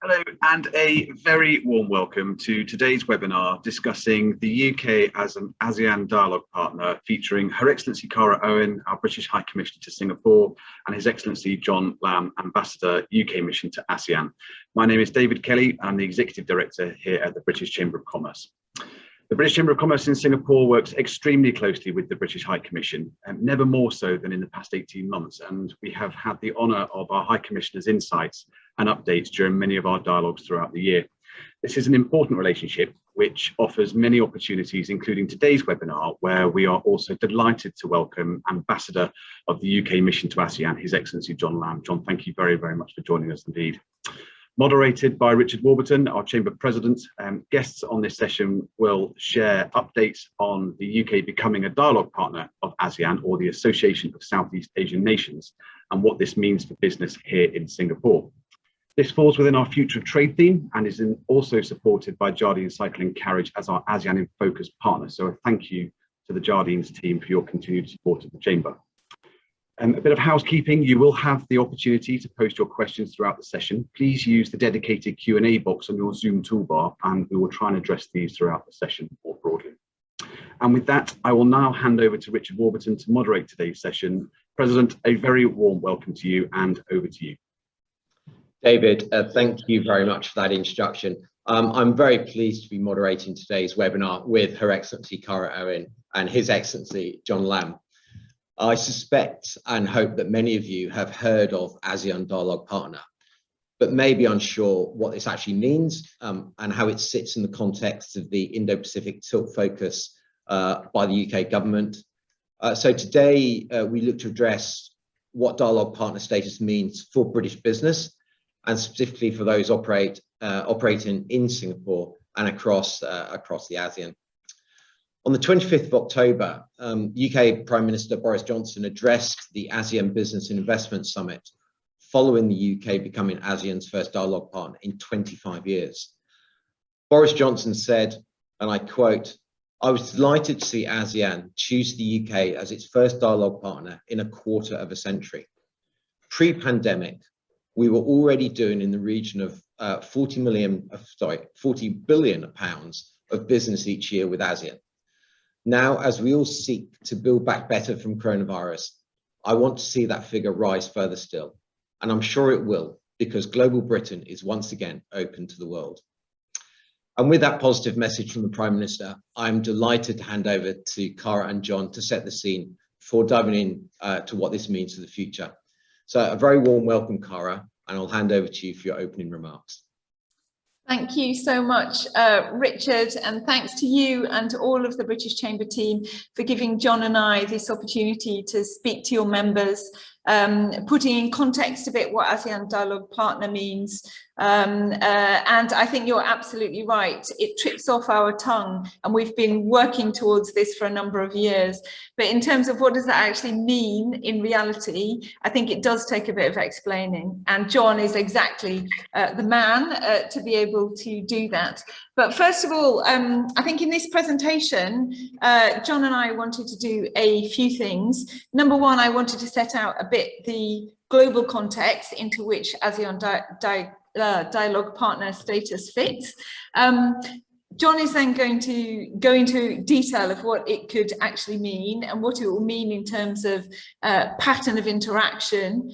Hello and a very warm welcome to today's webinar discussing the UK as an ASEAN dialogue partner featuring Her Excellency Cara Owen, our British High Commissioner to Singapore, and His Excellency Jon Lambe, Ambassador UK Mission to ASEAN. My name is David Kelly. I'm the Executive Director here at the British Chamber of Commerce. The British Chamber of Commerce in Singapore works extremely closely with the British High Commission, and never more so than in the past 18 months. And we have had the honour of our High Commissioner's insights and updates during many of our dialogues throughout the year. This is an important relationship which offers many opportunities, including today's webinar, where we are also delighted to welcome Ambassador of the UK Mission to ASEAN, His Excellency Jon Lambe. Jon, thank you very, very much for joining us indeed. Moderated by Richard Warburton, our Chamber President. Guests on this session will share updates on the UK becoming a dialogue partner of ASEAN, or the Association of Southeast Asian Nations, and what this means for business here in Singapore. This falls within our Future of Trade theme and is also supported by Jardine Cycle Carriage as our ASEAN In Focus partner. So a thank you to the Jardine's team for your continued support of the Chamber. A bit of housekeeping: you will have the opportunity to post your questions throughout the session. Please use the dedicated Q&A box on your Zoom toolbar, and we will try and address these throughout the session more broadly. And with that, I will now hand over to Richard Warburton to moderate today's session. President, a very warm welcome to you, and over to you. David, thank you very much for that introduction. I'm very pleased to be moderating today's webinar with Her Excellency Cara Owen and His Excellency Jon Lambe. I suspect and hope that many of you have heard of ASEAN Dialogue Partner, but may be unsure what this actually means and how it sits in the context of the Indo-Pacific Tilt focus by the UK government. So today we look to address what dialogue partner status means for British business, and specifically for those operating in Singapore and across the ASEAN. On the 25th of October, UK Prime Minister Boris Johnson addressed the ASEAN Business and Investment Summit, following the UK becoming ASEAN's first dialogue partner in 25 years. Boris Johnson said, and I quote, "I was delighted to see ASEAN choose the UK as its first dialogue partner in a quarter of a century. Pre-pandemic, we were already doing in the region of 40 billion pounds of business each year with ASEAN. Now, as we all seek to build back better from coronavirus, I want to see that figure rise further still. And I'm sure it will, because global Britain is once again open to the world." And with that positive message from the Prime Minister, I'm delighted to hand over to Cara and Jon to set the scene before diving in to what this means for the future. So a very warm welcome, Cara, and I'll hand over to you for your opening remarks. Thank you so much, Richard, and thanks to you and to all of the British Chamber team for giving Jon and I this opportunity to speak to your members, putting in context a bit what ASEAN Dialogue Partner means. And I think you're absolutely right. It trips off our tongue, and we've been working towards this for a number of years. But in terms of what does that actually mean in reality, I think it does take a bit of explaining. And Jon is exactly the man to be able to do that. But first of all, I think in this presentation, Jon and I wanted to do a few things. Number one, I wanted to set out a bit the global context into which ASEAN dialogue partner status fits. Jon is then going to go into detail of what it could actually mean and what it will mean in terms of pattern of interaction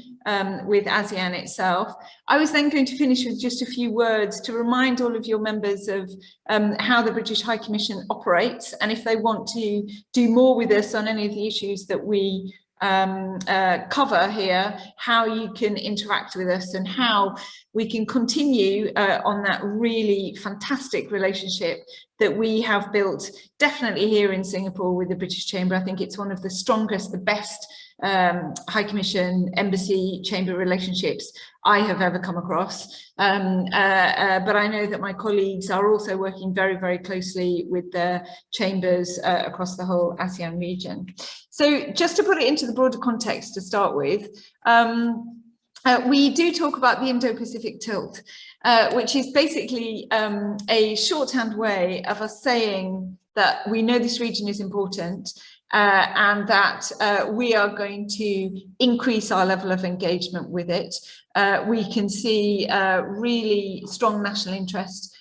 with ASEAN itself. I was then going to finish with just a few words to remind all of your members of how the British High Commission operates, and if they want to do more with us on any of the issues that we cover here, how you can interact with us and how we can continue on that really fantastic relationship that we have built, definitely here in Singapore with the British Chamber. I think it's one of the strongest, the best High Commission, Embassy, Chamber relationships I have ever come across. But I know that my colleagues are also working very, very closely with the chambers across the whole ASEAN region. So just to put it into the broader context to start with, we do talk about the Indo-Pacific Tilt, which is basically a shorthand way of us saying that we know this region is important, and that we are going to increase our level of engagement with it. We can see really strong national interest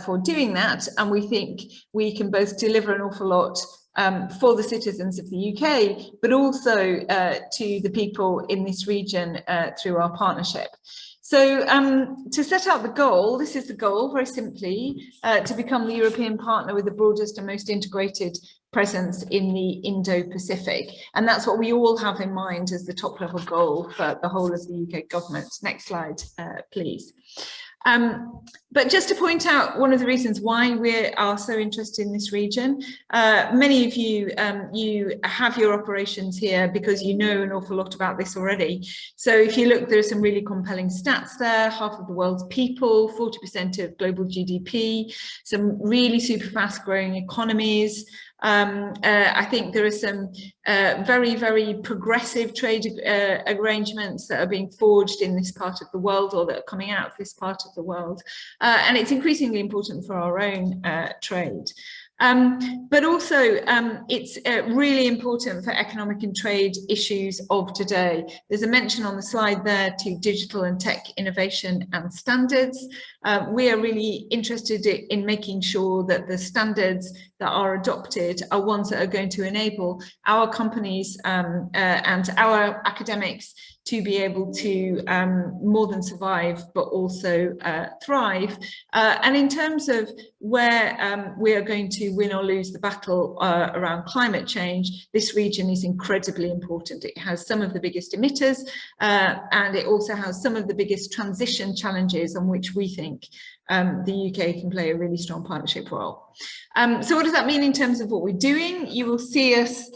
for doing that, and we think we can both deliver an awful lot for the citizens of the UK, but also to the people in this region through our partnership. So to set out the goal, this is the goal, very simply, to become the European partner with the broadest and most integrated presence in the Indo-Pacific. And that's what we all have in mind as the top level goal for the whole of the UK government. Next slide, please. But just to point out one of the reasons why we are so interested in this region, many of you, you have your operations here because you know an awful lot about this already. So if you look, there are some really compelling stats there: half of the world's people, 40% of global GDP, some really super fast growing economies. I think there are some very, very progressive trade arrangements that are being forged in this part of the world, or that are coming out of this part of the world. And it's increasingly important for our own trade. But also it's really important for economic and trade issues of today. There's a mention on the slide there to digital and tech innovation and standards. We are really interested in making sure that the standards that are adopted are ones that are going to enable our companies and our academics to be able to more than survive, but also thrive. And in terms of where we are going to win or lose the battle around climate change, this region is incredibly important. It has some of the biggest emitters, and it also has some of the biggest transition challenges on which we think the UK can play a really strong partnership role. So what does that mean in terms of what we're doing? You will see us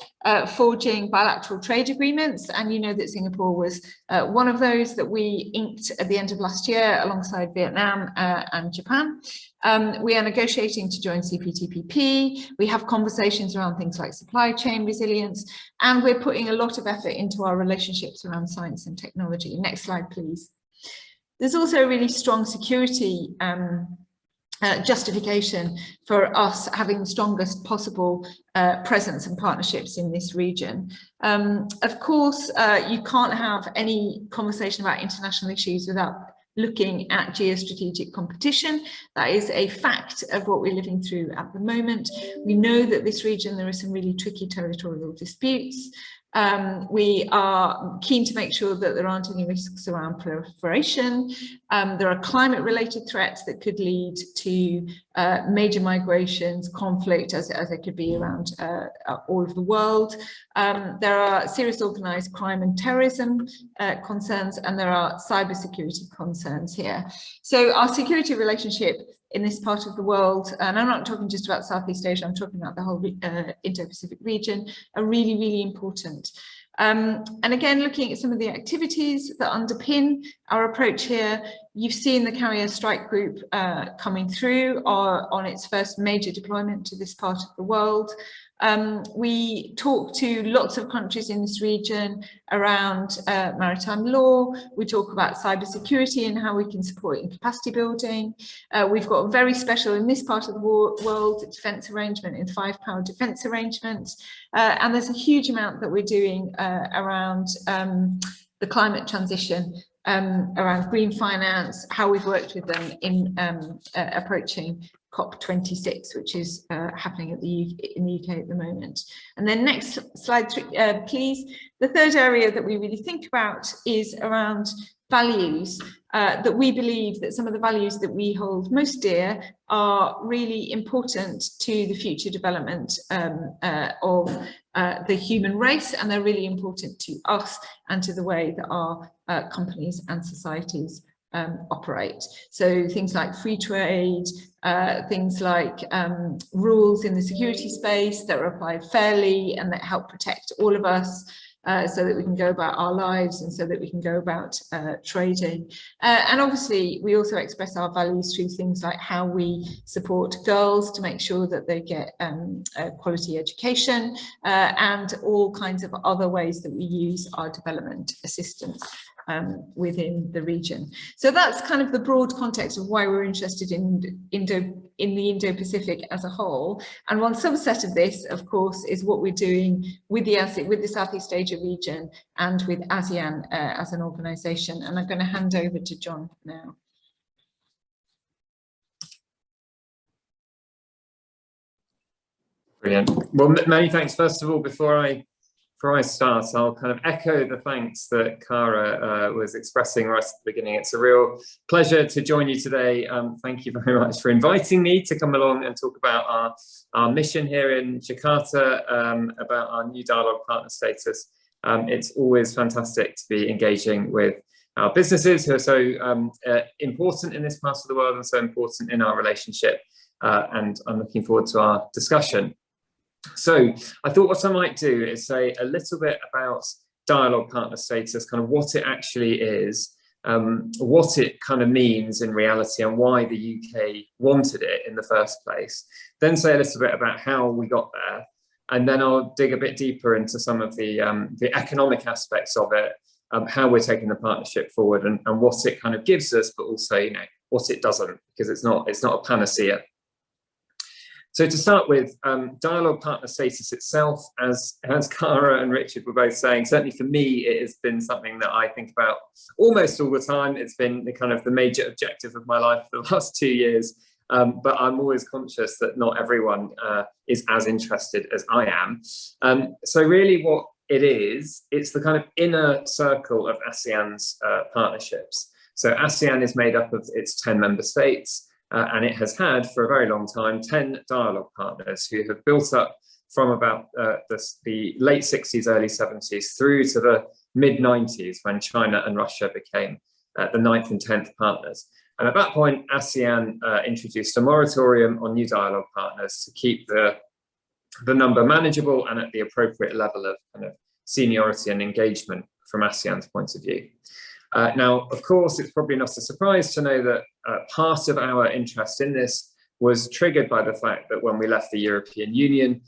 forging bilateral trade agreements, and you know that Singapore was one of those that we inked at the end of last year alongside Vietnam and Japan. We are negotiating to join CPTPP. We have conversations around things like supply chain resilience, and we're putting a lot of effort into our relationships around science and technology. Next slide, please. There's also a really strong security justification for us having the strongest possible presence and partnerships in this region. Of course, you can't have any conversation about international issues without looking at geostrategic competition. That is a fact of what we're living through at the moment. We know that this region, there are some really tricky territorial disputes. We are keen to make sure that there aren't any risks around proliferation. There are climate-related threats that could lead to major migrations, conflict, as it could be around all of the world. There are serious organised crime and terrorism concerns, and there are cybersecurity concerns here. So our security relationship in this part of the world, and I'm not talking just about Southeast Asia, I'm talking about the whole Indo-Pacific region, are really, really important. And again, looking at some of the activities that underpin our approach here, you've seen the Carrier Strike Group coming through on its first major deployment to this part of the world. We talk to lots of countries in this region around maritime law. We talk about cybersecurity and how we can support in capacity building. We've got a very special, in this part of the world, defence arrangement in 5-power defence arrangements. And there's a huge amount that we're doing around the climate transition, around green finance, how we've worked with them in approaching COP26, which is happening in the UK at the moment. And then next slide, please. The third area that we really think about is around values, that we believe that some of the values that we hold most dear are really important to the future development of the human race, and they're really important to us and to the way that our companies and societies operate. So things like free trade, things like rules in the security space that are applied fairly and that help protect all of us, so that we can go about our lives and so that we can go about trading. And obviously we also express our values through things like how we support girls to make sure that they get quality education, and all kinds of other ways that we use our development assistance. within the region. So that's kind of the broad context of why we're interested in the Indo-Pacific as a whole. And one subset of this, of course, is what we're doing with the Southeast Asia region and with ASEAN as an organisation. And I'm going to hand over to Jon now. Brilliant. Well, many thanks. First of all, before I start, I'll kind of echo the thanks that Cara was expressing right at the beginning. It's a real pleasure to join you today. Thank you very much for inviting me to come along and talk about our mission here in Jakarta, about our new dialogue partner status. It's always fantastic to be engaging with our businesses who are so important in this part of the world and so important in our relationship. And I'm looking forward to our discussion. So I thought what I might do is say a little bit about dialogue partner status, kind of what it actually is, what it kind of means in reality and why the UK wanted it in the first place. Then say a little bit about how we got there. And then I'll dig a bit deeper into some of the economic aspects of it, how we're taking the partnership forward and what it kind of gives us, but also, you know, what it doesn't, because it's not a panacea. So to start with, dialogue partner status itself, as Cara and Richard were both saying, certainly for me, it has been something that I think about almost all the time. It's been the kind of the major objective of my life for the last 2 years. But I'm always conscious that not everyone is as interested as I am. So really what it is, it's the kind of inner circle of ASEAN's partnerships. So ASEAN is made up of its 10 member states. And it has had for a very long time 10 dialogue partners who have built up from about the late 60s, early 70s through to the mid 90s when China and Russia became the 9th and 10th partners. And at that point, ASEAN introduced a moratorium on new dialogue partners to keep the number manageable and at the appropriate level of kind of seniority and engagement from ASEAN's point of view. Now, of course, it's probably not a surprise to know that part of our interest in this was triggered by the fact that when we left the European Union,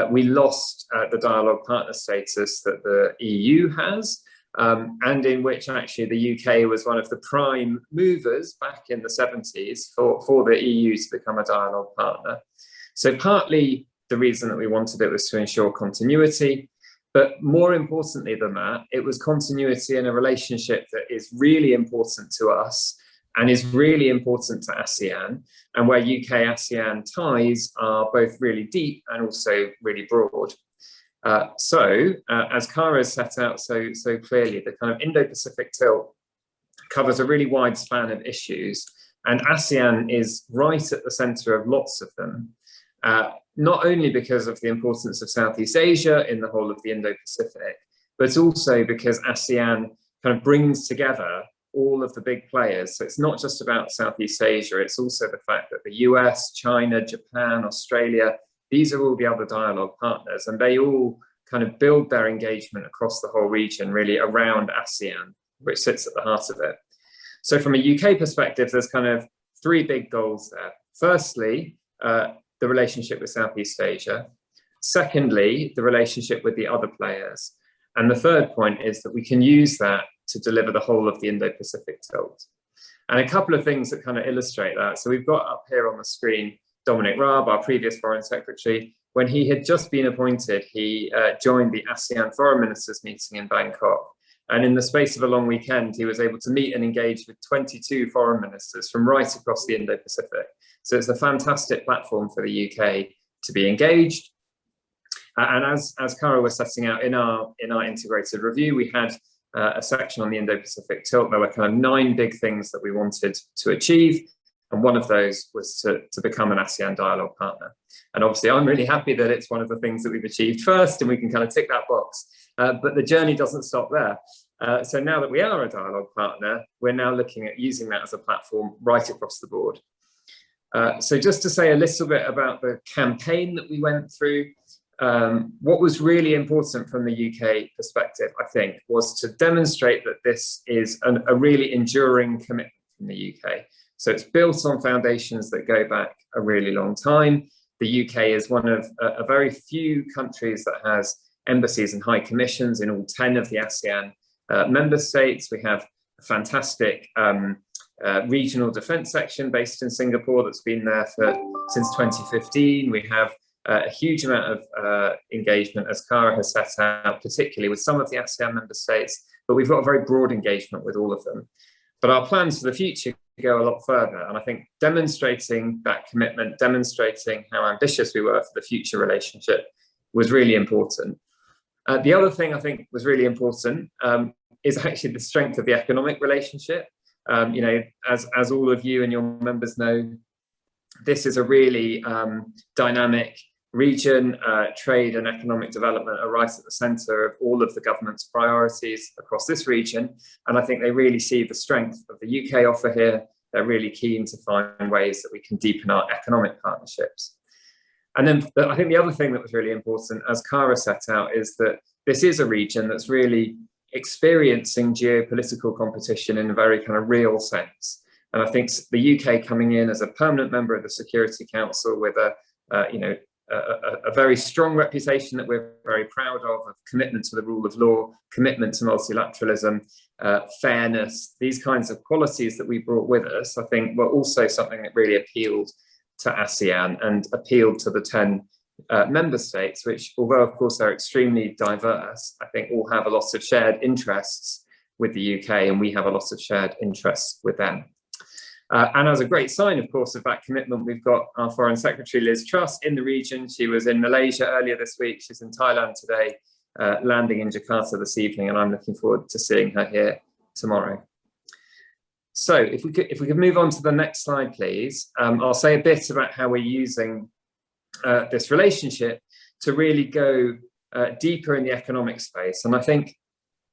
we lost the dialogue partner status that the EU has, and in which actually the UK was one of the prime movers back in the 70s for the EU to become a dialogue partner. So partly the reason that we wanted it was to ensure continuity. But more importantly than that, it was continuity in a relationship that is really important to us and is really important to ASEAN, and where UK-ASEAN ties are both really deep and also really broad. As Cara has set out so clearly, the kind of Indo-Pacific Tilt covers a really wide span of issues, and ASEAN is right at the centre of lots of them. Not only because of the importance of Southeast Asia in the whole of the Indo-Pacific, but also because ASEAN kind of brings together all of the big players. So it's not just about Southeast Asia, it's also the fact that the US, China, Japan, Australia, these are all the other dialogue partners, and they all kind of build their engagement across the whole region really around ASEAN, which sits at the heart of it. So from a UK perspective, there's kind of 3 big goals there. Firstly, the relationship with Southeast Asia. Secondly, the relationship with the other players. And the third point is that we can use that to deliver the whole of the Indo-Pacific Tilt. And a couple of things that kind of illustrate that. So we've got up here on the screen, Dominic Raab, our previous Foreign Secretary. When he had just been appointed, he joined the ASEAN Foreign Ministers meeting in Bangkok. And in the space of a long weekend, he was able to meet and engage with 22 foreign ministers from right across the Indo-Pacific. So it's a fantastic platform for the UK to be engaged. And as Cara was setting out in our integrated review, we had a section on the Indo-Pacific Tilt. There were kind of 9 big things that we wanted to achieve. And one of those was to become an ASEAN dialogue partner. And obviously, I'm really happy that it's one of the things that we've achieved first, and we can kind of tick that box. But the journey doesn't stop there. So now that we are a dialogue partner, we're now looking at using that as a platform right across the board. So just to say a little bit about the campaign that we went through, what was really important from the UK perspective, I think, was to demonstrate that this is a really enduring commitment from the UK. So it's built on foundations that go back a really long time. The UK is one of a very few countries that has embassies and high commissions in all 10 of the ASEAN member states. We have a fantastic regional defence section based in Singapore that's been there since 2015. We have a huge amount of engagement, as Cara has set out, particularly with some of the ASEAN member states, but we've got a very broad engagement with all of them. But our plans for the future go a lot further, and I think demonstrating that commitment, demonstrating how ambitious we were for the future relationship was really important. The other thing I think was really important is actually the strength of the economic relationship. You know, as all of you and your members know, this is a really dynamic region. Trade and economic development are right at the centre of all of the government's priorities across this region, and I think they really see the strength of the UK offer here. They're really keen to find ways that we can deepen our economic partnerships. And then I think the other thing that was really important, as Cara set out, is that this is a region that's really experiencing geopolitical competition in a very kind of real sense. And I think the UK coming in as a permanent member of the Security Council with a very strong reputation that we're very proud of commitment to the rule of law, commitment to multilateralism, fairness, these kinds of qualities that we brought with us, I think were also something that really appealed to ASEAN and appealed to the 10 member states, which, although of course they're extremely diverse, I think all have a lot of shared interests with the UK, and we have a lot of shared interests with them. And as a great sign, of course, of that commitment, we've got our Foreign Secretary, Liz Truss, in the region. She was in Malaysia earlier this week. She's in Thailand today, landing in Jakarta this evening, and I'm looking forward to seeing her here tomorrow. So if we could move on to the next slide, please. I'll say a bit about how we're using this relationship to really go deeper in the economic space. And I think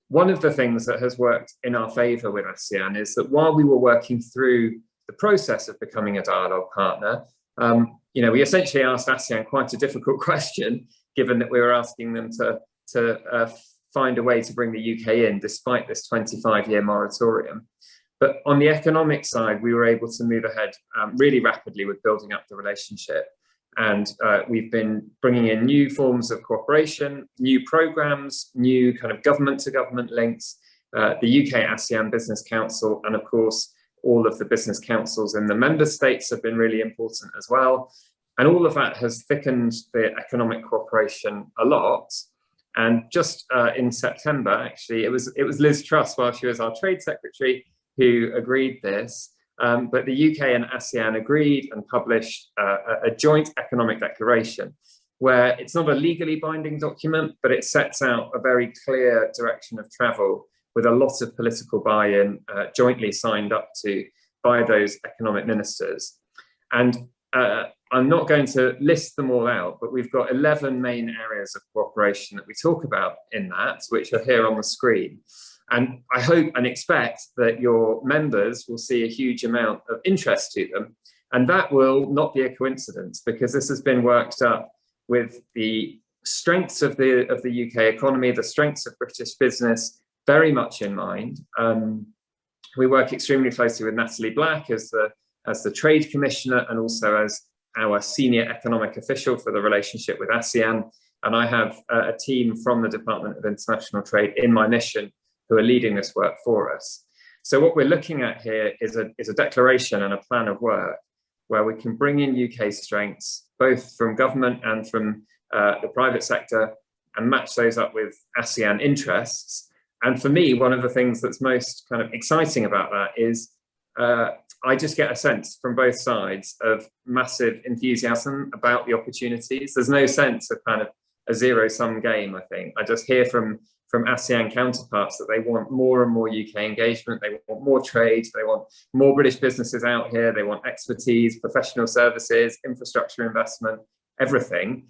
one of the things that has worked in our favour with ASEAN is that while we were working through the process of becoming a dialogue partner, you know, we essentially asked ASEAN quite a difficult question, given that we were asking them to find a way to bring the UK in despite this 25-year moratorium. But on the economic side, we were able to move ahead really rapidly with building up the relationship. And we've been bringing in new forms of cooperation, new programs, new kind of government-to-government links, the UK ASEAN Business Council, and of course, all of the business councils in the member states have been really important as well. And all of that has thickened the economic cooperation a lot. And just in September, actually, it was Liz Truss, while she was our Trade Secretary, who agreed this. But the UK and ASEAN agreed and published a joint economic declaration, where it's not a legally binding document, but it sets out a very clear direction of travel with a lot of political buy-in jointly signed up to by those economic ministers. And I'm not going to list them all out, but we've got 11 main areas of cooperation that we talk about in that, which are here on the screen. And I hope and expect that your members will see a huge amount of interest to them. And that will not be a coincidence, because this has been worked up with the strengths of the UK economy, the strengths of British business very much in mind. We work extremely closely with Natalie Black as the Trade Commissioner and also as our senior economic official for the relationship with ASEAN. And I have a team from the Department of International Trade in my mission who are leading this work for us. So what we're looking at here is a declaration and a plan of work where we can bring in UK strengths, both from government and from the private sector, and match those up with ASEAN interests. And for me, one of the things that's most kind of exciting about that is I just get a sense from both sides of massive enthusiasm about the opportunities. There's no sense of kind of a zero-sum game, I think. I just hear from ASEAN counterparts that they want more and more UK engagement, they want more trade, they want more British businesses out here, they want expertise, professional services, infrastructure investment, everything.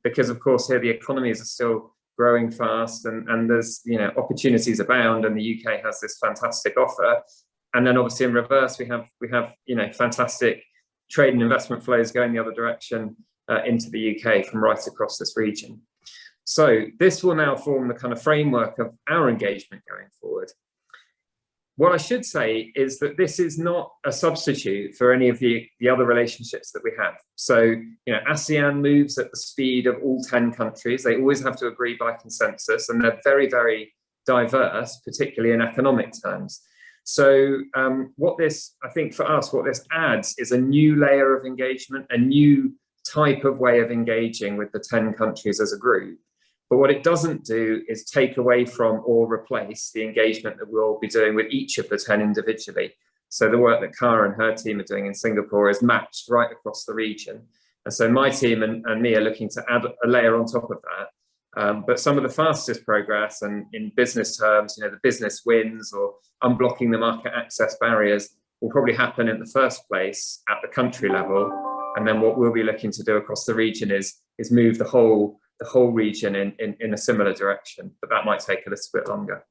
Because of course here the economies are still growing fast and there's, you know, opportunities abound, and the UK has this fantastic offer. And then obviously in reverse, we have you know, fantastic trade and investment flows going the other direction into the UK from right across this region. So this will now form the kind of framework of our engagement going forward. What I should say is that this is not a substitute for any of the other relationships that we have. So, you know, ASEAN moves at the speed of all 10 countries. They always have to agree by consensus, and they're very, very diverse, particularly in economic terms. So what this, I think for us, what this adds is a new layer of engagement, a new type of way of engaging with the 10 countries as a group. But what it doesn't do is take away from or replace the engagement that we'll be doing with each of the 10 individually. So the work that Cara and her team are doing in Singapore is matched right across the region. And so my team and me are looking to add a layer on top of that. But some of the fastest progress, and in business terms, you know, the business wins or unblocking the market access barriers will probably happen in the first place at the country level. And then what we'll be looking to do across the region is move the whole region in a similar direction, but that might take a little bit longer.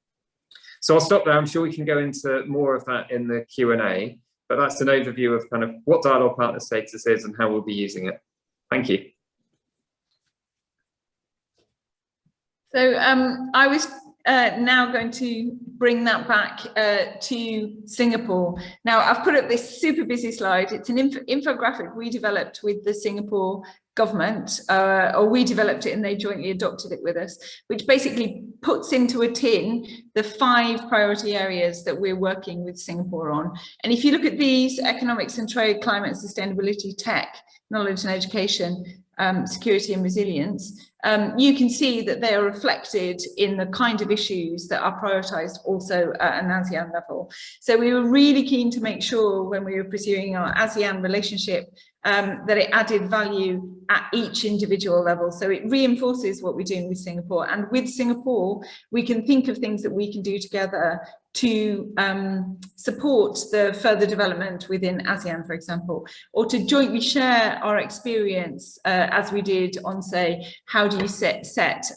So I'll stop there. I'm sure we can go into more of that in the Q&A, but that's an overview of kind of what dialogue partner status is and how we'll be using it. Thank you. So I was now going to bring that back to Singapore. Now I've put up this super busy slide. It's an infographic we developed with the Singapore government, or we developed it and they jointly adopted it with us, which basically puts into a tin the 5 priority areas that we're working with Singapore on. And if you look at these: economics and trade, climate and sustainability, tech, knowledge and education, security and resilience, you can see that they are reflected in the kind of issues that are prioritised also at an ASEAN level. So we were really keen to make sure when we were pursuing our ASEAN relationship that it added value at each individual level. So it reinforces what we're doing with Singapore. And with Singapore, we can think of things that we can do together to support the further development within ASEAN, for example, or to jointly share our experience as we did on, say, how do you set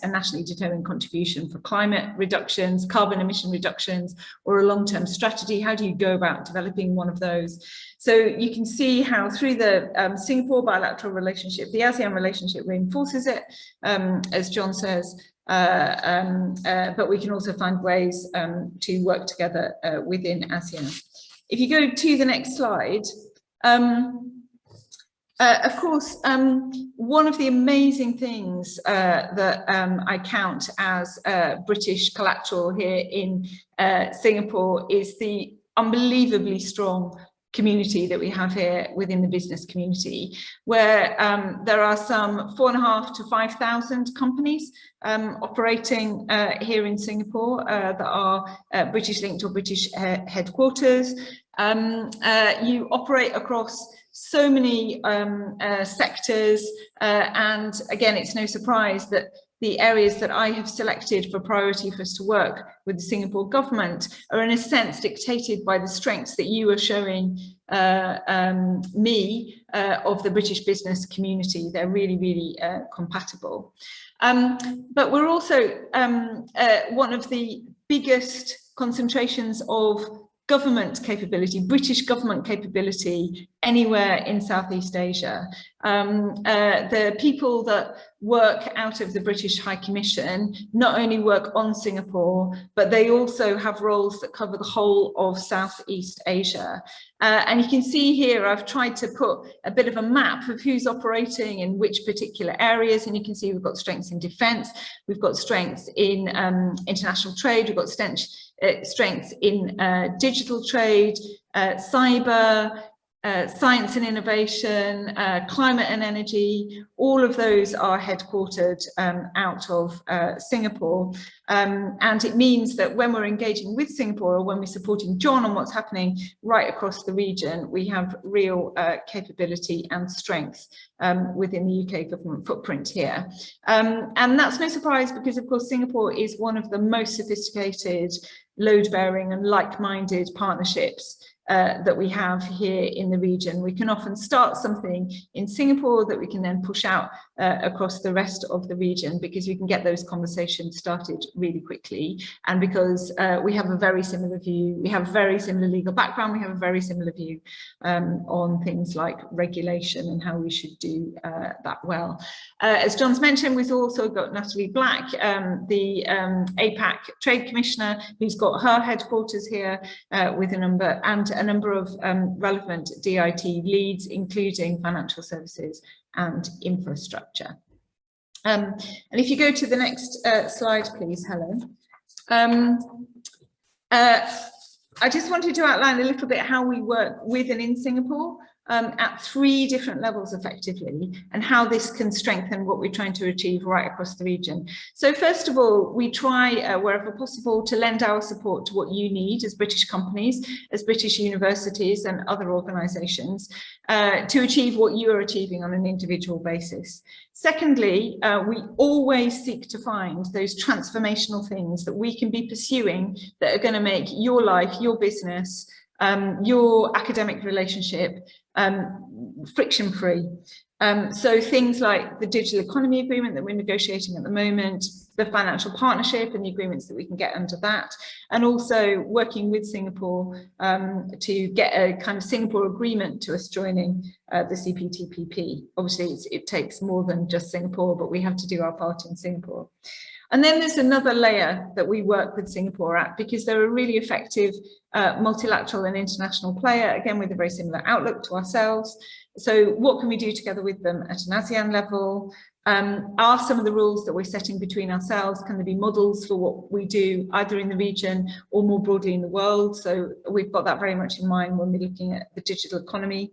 a nationally determined contribution for climate reductions, carbon emission reductions, or a long-term strategy? How do you go about developing one of those? So you can see how through the Singapore bilateral relationship, the ASEAN relationship reinforces it, as John says, but we can also find ways to work together within ASEAN. If you go to the next slide, of course, one of the amazing things that I count as British collateral here in Singapore is the unbelievably strong community that we have here within the business community, where there are some 4,500 to 5,000 companies operating here in Singapore that are British linked or British headquarters. You operate across so many sectors, and again, it's no surprise that the areas that I have selected for priority for us to work with the Singapore government are in a sense dictated by the strengths that you are showing me of the British business community. They're really, really compatible. But we're also one of the biggest concentrations of government capability, British government capability anywhere in Southeast Asia. The people that work out of the British High Commission not only work on Singapore, but they also have roles that cover the whole of Southeast Asia. And you can see here, I've tried to put a bit of a map of who's operating in which particular areas. And you can see we've got strengths in defence, we've got strengths in international trade, we've got strengths in digital trade, cyber, science and innovation, climate and energy. All of those are headquartered out of Singapore. And it means that when we're engaging with Singapore, or when we're supporting John on what's happening right across the region, we have real capability and strength within the UK government footprint here. And that's no surprise, because of course Singapore is one of the most sophisticated, load-bearing and like-minded partnerships that we have here in the region. We can often start something in Singapore that we can then push out across the rest of the region, because we can get those conversations started really quickly, and because we have a very similar view, we have a very similar legal background, we have a very similar view on things like regulation and how we should do that well. As John's mentioned, we've also got Natalie Black, the APAC Trade Commissioner, who's got her headquarters here with a number of relevant DIT leads, including financial services and infrastructure. And if you go to the next slide, please, Helen. I just wanted to outline a little bit how we work with and in Singapore at 3 different levels effectively, and how this can strengthen what we're trying to achieve right across the region. So first of all, we try wherever possible to lend our support to what you need as British companies, as British universities and other organisations to achieve what you are achieving on an individual basis. Secondly, we always seek to find those transformational things that we can be pursuing that are going to make your life, your business, your academic relationship friction-free. So things like the digital economy agreement that we're negotiating at the moment, the financial partnership and the agreements that we can get under that, and also working with Singapore to get a kind of Singapore agreement to us joining the CPTPP. Obviously, it takes more than just Singapore, but we have to do our part in Singapore. And then there's another layer that we work with Singapore at, because they're a really effective multilateral and international player, again, with a very similar outlook to ourselves. So what can we do together with them at an ASEAN level? Are some of the rules that we're setting between ourselves, can there be models for what we do either in the region or more broadly in the world? So we've got that very much in mind when we're looking at the digital economy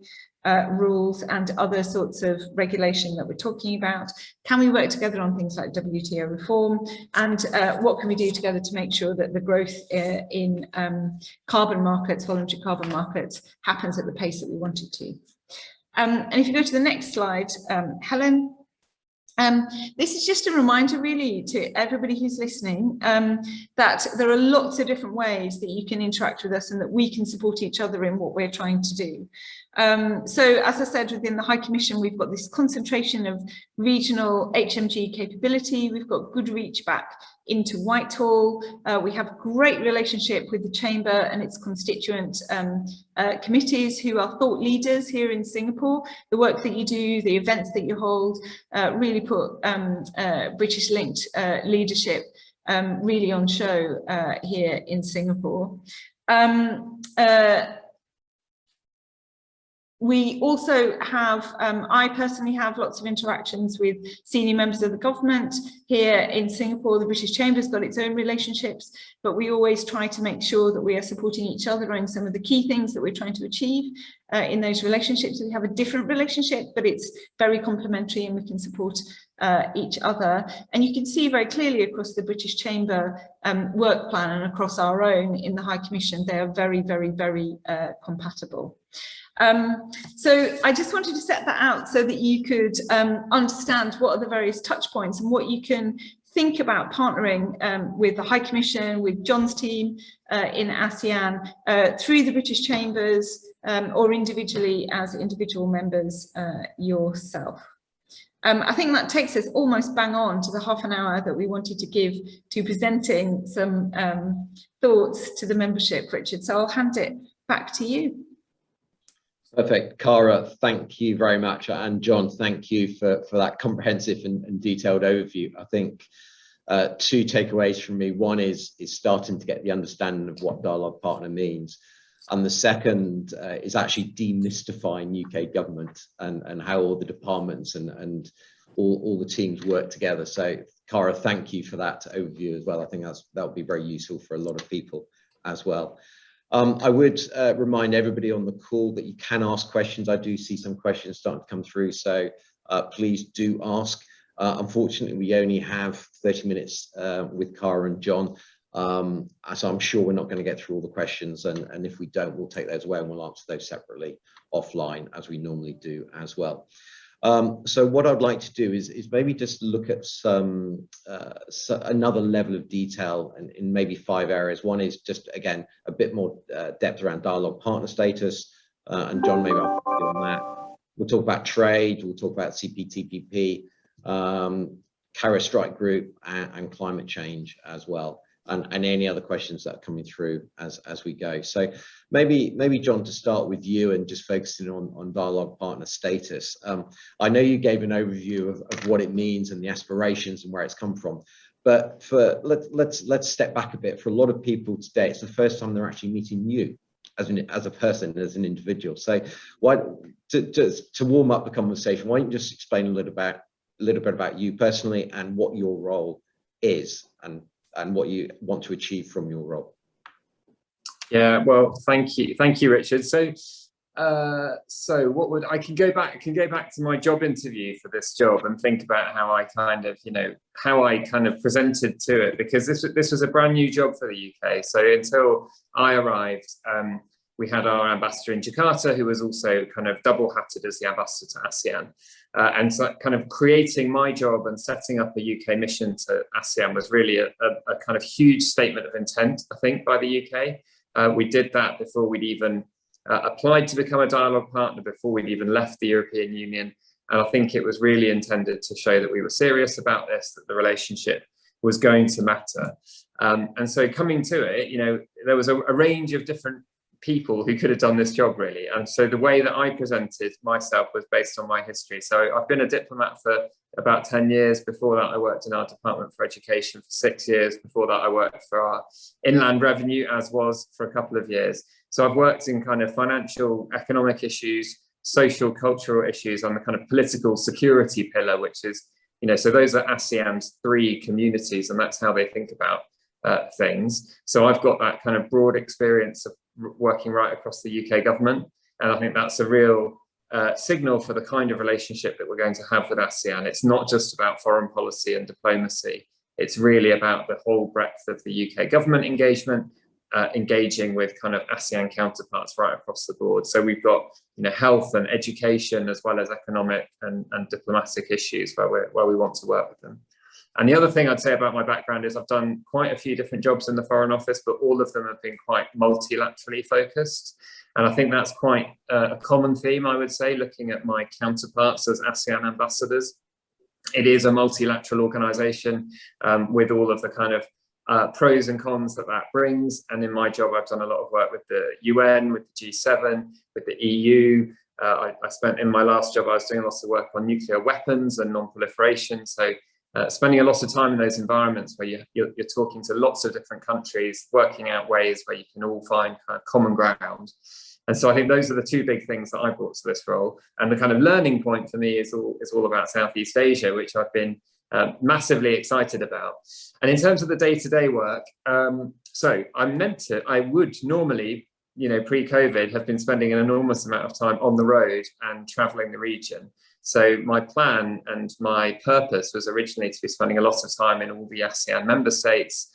rules and other sorts of regulation that we're talking about. Can we work together on things like WTO reform? And what can we do together to make sure that the growth in carbon markets, voluntary carbon markets, happens at the pace that we want it to? And if you go to the next slide, Helen, this is just a reminder really to everybody who's listening that there are lots of different ways that you can interact with us and that we can support each other in what we're trying to do. So as I said, within the High Commission, we've got this concentration of regional HMG capability. We've got good reach back into Whitehall. We have a great relationship with the Chamber and its constituent committees who are thought leaders here in Singapore. The work that you do, the events that you hold, really put British linked leadership really on show here in Singapore. We also have, I personally have lots of interactions with senior members of the government here in Singapore. The British Chamber's got its own relationships, but we always try to make sure that we are supporting each other in some of the key things that we're trying to achieve in those relationships. We have a different relationship, but it's very complementary and we can support each other. And you can see very clearly across the British Chamber work plan and across our own in the High Commission, they are very, very, very compatible. So I just wanted to set that out so that you could understand what are the various touch points and what you can think about partnering with the High Commission, with Jon's team in ASEAN, through the British Chambers, or individually as individual members yourself. I think that takes us almost bang on to the half an hour that we wanted to give to presenting some thoughts to the membership, Richard. So I'll hand it back to you. Perfect. Cara, thank you very much. And Jon, thank you for that comprehensive and detailed overview. I think 2 takeaways from me. One is starting to get the understanding of what dialogue partner means. And the second is actually demystifying UK government and how all the departments and all the teams work together. So Cara, thank you for that overview as well. I think that will be very useful for a lot of people as well. I would remind everybody on the call that you can ask questions. I do see some questions starting to come through, so please do ask. Unfortunately, we only have 30 minutes with Cara and Jon, so I'm sure we're not going to get through all the questions, and if we don't, we'll take those away and we'll answer those separately offline, as we normally do as well. So what I'd like to do is maybe just look at another level of detail in maybe 5 areas. One is just, again, a bit more depth around dialogue partner status, and Jon, maybe I'll focus on that. We'll talk about trade, we'll talk about CPTPP, carrier strike group, and climate change as well. And any other questions that are coming through as we go. So maybe Jon, to start with you and just focusing on dialogue partner status. I know you gave an overview of what it means and the aspirations and where it's come from, but let's step back a bit. For a lot of people today, it's the first time they're actually meeting you as a person, as an individual. So to warm up the conversation, why don't you just explain a little bit about you personally and what your role is, and and what you want to achieve from your role. Yeah, well, thank you, Richard. So what would I can go back to my job interview for this job and think about how I kind of presented to it, because this was a brand new job for the UK. So until I arrived, we had our ambassador in Jakarta, who was also kind of double-hatted as the ambassador to ASEAN. And so kind of creating my job and setting up a UK mission to ASEAN was really a kind of huge statement of intent, I think, by the UK. We did that before we'd even applied to become a dialogue partner, before we'd even left the European Union. And I think it was really intended to show that we were serious about this, that the relationship was going to matter. And so coming to it, there was a range of different people who could have done this job, really. And so the way that I presented myself was based on my history. So I've been a diplomat for about 10 years. Before that, I worked in our Department for Education for 6 years. Before that, I worked for our Inland Revenue, as was for a couple of years. So I've worked in kind of financial, economic issues, social, cultural issues on the kind of political security pillar, which is, so those are ASEAN's 3 communities, and that's how they think about things. So I've got that kind of broad experience of working right across the UK government. And I think that's a real signal for the kind of relationship that we're going to have with ASEAN. It's not just about foreign policy and diplomacy. It's really about the whole breadth of the UK government engagement, engaging with kind of ASEAN counterparts right across the board. So we've got health and education, as well as economic and diplomatic issues where we want to work with them. And the other thing I'd say about my background is I've done quite a few different jobs in the Foreign Office, but all of them have been quite multilaterally focused. And I think that's quite a common theme, I would say, looking at my counterparts as ASEAN ambassadors. It is a multilateral organisation with all of the kind of pros and cons that brings. And in my job, I've done a lot of work with the UN, with the G7, with the EU. I spent, in my last job, I was doing lots of work on nuclear weapons and non-proliferation. So spending a lot of time in those environments where you're talking to lots of different countries, working out ways where you can all find kind of common ground. And so I think those are the 2 big things that I brought to this role. And the kind of learning point for me is all about Southeast Asia, which I've been massively excited about. And in terms of the day-to-day work, so I would normally, pre-COVID, have been spending an enormous amount of time on the road and traveling the region. So my plan and my purpose was originally to be spending a lot of time in all the ASEAN member states,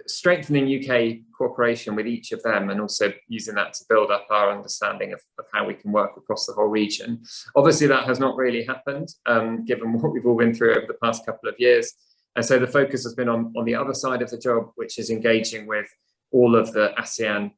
strengthening UK cooperation with each of them, and also using that to build up our understanding of how we can work across the whole region. Obviously, that has not really happened, given what we've all been through over the past couple of years. And so the focus has been on the other side of the job, which is engaging with all of the ASEAN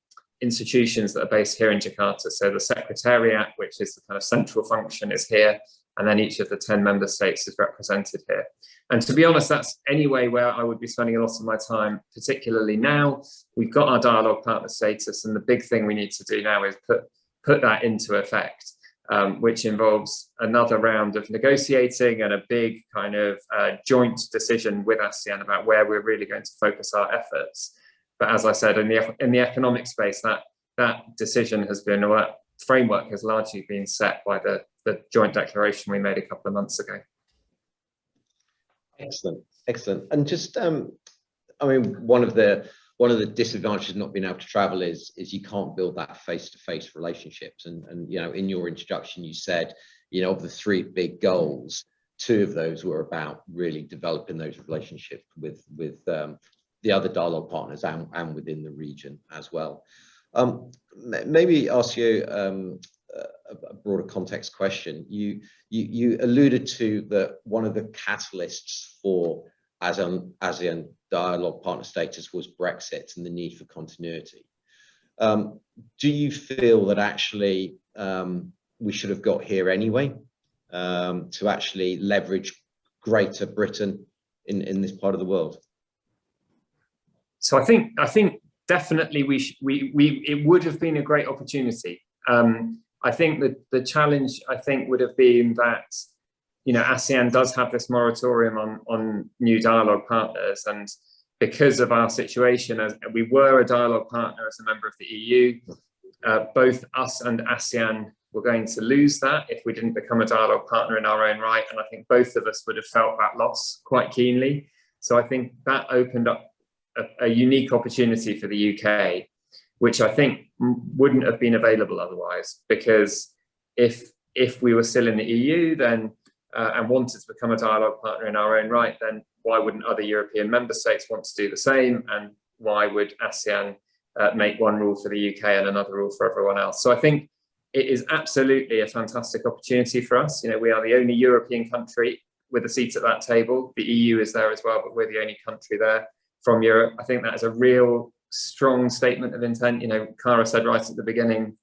institutions that are based here in Jakarta. So the Secretariat, which is the kind of central function, is here, and then each of the 10 member states is represented here. And to be honest, that's anyway where I would be spending a lot of my time, particularly now. We've got our dialogue partner status, and the big thing we need to do now is put that into effect, which involves another round of negotiating and a big kind of joint decision with ASEAN about where we're really going to focus our efforts. But as I said, in the economic space, that decision has been, or that framework has largely been set by the joint declaration we made a couple of months ago. Excellent. And just, one of the disadvantages of not being able to travel is you can't build that face-to-face relationships. And in your introduction, you said, of the 3 big goals, 2 of those were about really developing those relationships with the other dialogue partners and within the region as well. Maybe ask you a broader context question. You alluded to that one of the catalysts for ASEAN dialogue partner status was Brexit and the need for continuity. Do you feel that actually we should have got here anyway to actually leverage Greater Britain in this part of the world? So I think definitely it would have been a great opportunity. I think that the challenge would have been that ASEAN does have this moratorium on new dialogue partners, and because of our situation, as we were a dialogue partner as a member of the EU, both us and ASEAN were going to lose that if we didn't become a dialogue partner in our own right, and I think both of us would have felt that loss quite keenly. So I think that opened up a unique opportunity for the UK, which I think wouldn't have been available otherwise, because if we were still in the EU then and wanted to become a dialogue partner in our own right, then why wouldn't other European member states want to do the same? And why would ASEAN make one rule for the UK and another rule for everyone else? So I think it is absolutely a fantastic opportunity for us. You know, we are the only European country with a seat at that table. The EU is there as well, but we're the only country there from Europe. I think that is a real strong statement of intent. You know, Cara said right at the beginning,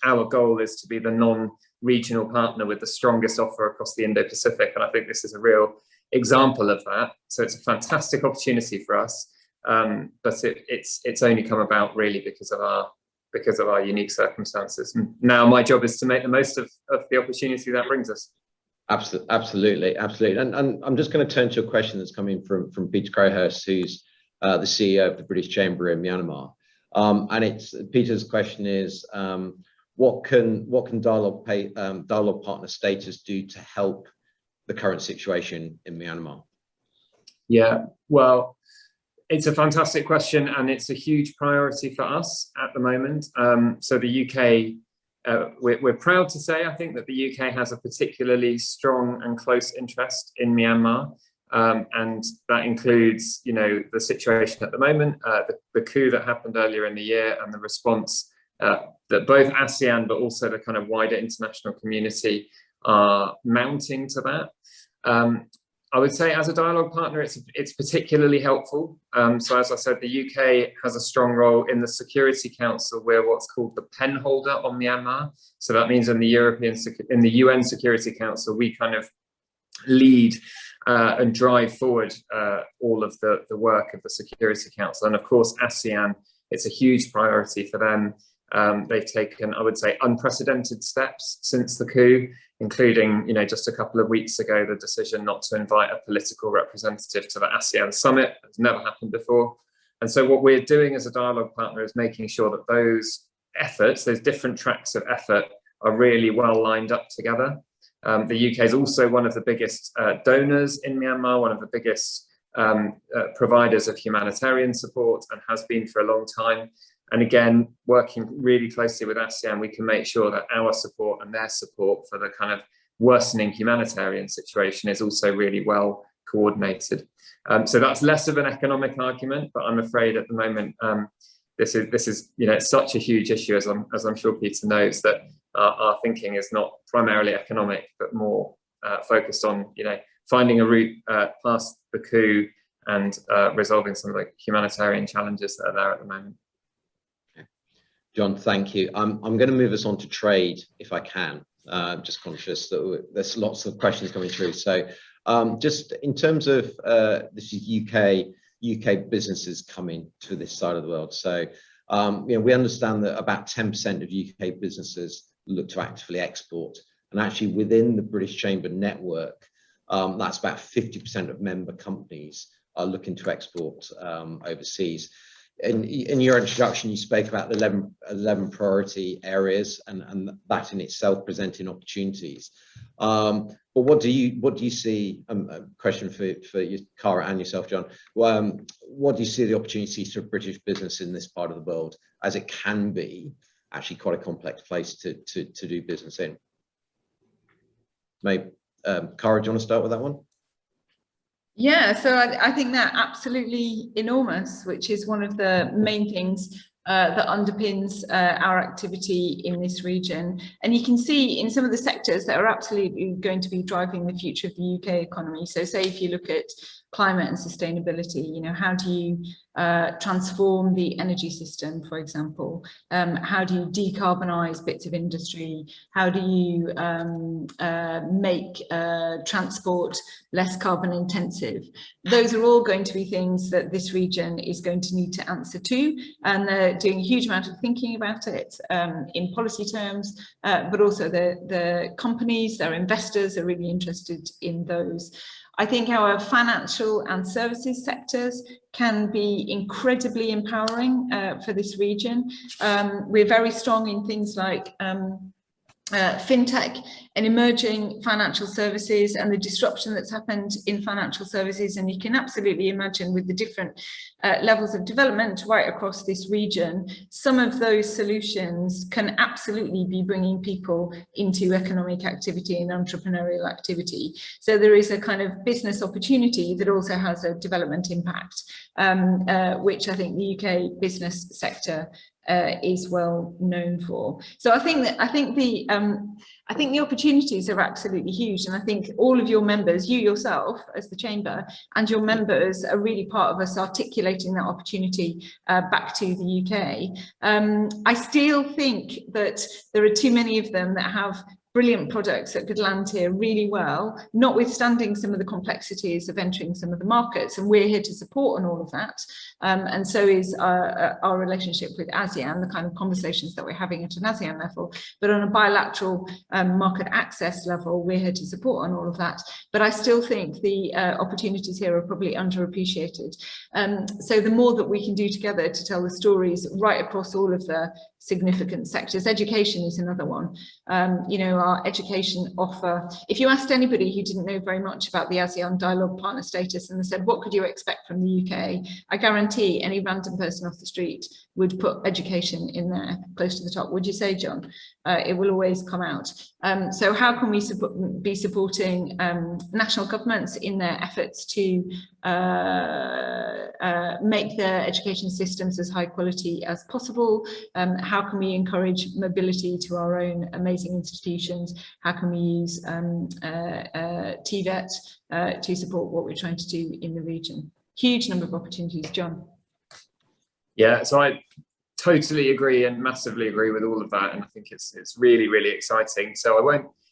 our goal is to be the non-regional partner with the strongest offer across the Indo-Pacific, and I think this is a real example of that. So it's a fantastic opportunity for us, but it's only come about really because of our unique circumstances. And now my job is to make the most of the opportunity that brings us. Absolutely. And I'm just going to turn to a question that's coming from Peter Crowhurst, who's the CEO of the British Chamber in Myanmar. And Peter's question is, what can dialogue partner status do to help the current situation in Myanmar? Yeah, well, it's a fantastic question, and it's a huge priority for us at the moment. So the UK, we're proud to say, I think, that the UK has a particularly strong and close interest in Myanmar. And that includes, you know, the situation at the moment, the coup that happened earlier in the year, and the response that both ASEAN but also the kind of wider international community are mounting to that. I would say as a dialogue partner, it's particularly helpful. So as I said, the UK has a strong role in the Security Council. We're what's called the pen holder on Myanmar. So that means in the UN Security Council, we kind of lead and drive forward all of the work of the Security Council. And of course, ASEAN, it's a huge priority for them. They've taken, I would say, unprecedented steps since the coup, including, you know, just a couple of weeks ago, the decision not to invite a political representative to the ASEAN summit. It's never happened before. And so what we're doing as a dialogue partner is making sure that those efforts, those different tracks of effort, are really well lined up together. The UK is also one of the biggest donors in Myanmar, one of the biggest providers of humanitarian support, and has been for a long time. And again, working really closely with ASEAN, we can make sure that our support and their support for the kind of worsening humanitarian situation is also really well coordinated. So that's less of an economic argument, but I'm afraid at the moment, this is, you know, it's such a huge issue, as I'm sure Peter knows, that our thinking is not primarily economic, but more focused on, you know, finding a route past the coup and resolving some of the humanitarian challenges that are there at the moment. John, thank you. I'm going to move us on to trade, if I can. Just conscious that there's lots of questions coming through. So just in terms of this is UK businesses coming to this side of the world. So you know, we understand that about 10% of UK businesses look to actively export, and actually within the British Chamber network, that's about 50% of member companies are looking to export overseas. In your introduction, you spoke about the 11 priority areas, and that in itself presenting opportunities. But what do you see? A question for you, Cara, and yourself, John. What do you see the opportunities for British business in this part of the world, as it can be actually quite a complex place to do business in? Maybe Cara, do you want to start with that one? Yeah, so I think they're absolutely enormous, which is one of the main things that underpins our activity in this region. And you can see in some of the sectors that are absolutely going to be driving the future of the UK economy. So say if you look at climate and sustainability, you know, how do you transform the energy system, for example? How do you decarbonize bits of industry? How do you make transport less carbon intensive? Those are all going to be things that this region is going to need to answer to, and they're doing a huge amount of thinking about it in policy terms, but also the companies, their investors are really interested in those. I think our financial and services sectors can be incredibly empowering for this region. We're very strong in things like fintech, an emerging financial services and the disruption that's happened in financial services. And you can absolutely imagine, with the different levels of development right across this region, some of those solutions can absolutely be bringing people into economic activity and entrepreneurial activity. So there is a kind of business opportunity that also has a development impact, which I think the UK business sector is well known for. So I think the opportunities are absolutely huge, and I think all of your members, you yourself as the chamber, and your members are really part of us articulating that opportunity back to the UK. I still think that there are too many of them that have brilliant products that could land here really well, notwithstanding some of the complexities of entering some of the markets, and we're here to support on all of that. And so is our relationship with ASEAN, the kind of conversations that we're having at an ASEAN level, but on a bilateral market access level, we're here to support on all of that. But I still think the opportunities here are probably underappreciated. So the more that we can do together to tell the stories right across all of the significant sectors. Education is another one. You know, our education offer, if you asked anybody who didn't know very much about the ASEAN Dialogue Partner status and they said, what could you expect from the UK? I guarantee any random person off the street would put education in there close to the top. Would you say, John? It will always come out. So how can we be supporting national governments in their efforts to make their education systems as high quality as possible? How can we encourage mobility to our own amazing institutions? How can we use TVET to support what we're trying to do in the region? Huge number of opportunities. John? Yeah, so I totally agree and massively agree with all of that, and I think it's really, really exciting. So I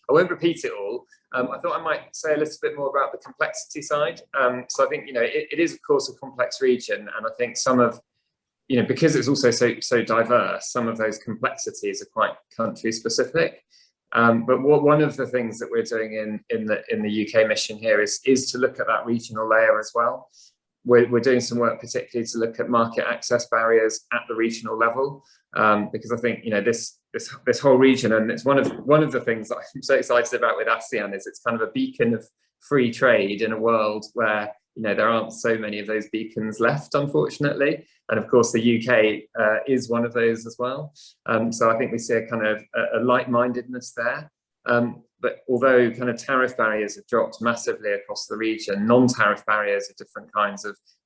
won't repeat it all. I thought I might say a little bit more about the complexity side. So I think, you know, it is of course a complex region, and I think some of, you know, because it's also so diverse, some of those complexities are quite country specific. But one of the things that we're doing in the UK mission here is to look at that regional layer as well. We're doing some work particularly to look at market access barriers at the regional level, because I think, you know, this whole region, and it's one of the things that I'm so excited about with ASEAN, is it's kind of a beacon of free trade in a world where, you know, there aren't so many of those beacons left, unfortunately. And of course, the UK is one of those as well. So I think we see a kind of a like-mindedness there. But although kind of tariff barriers have dropped massively across the region, non-tariff barriers of different kinds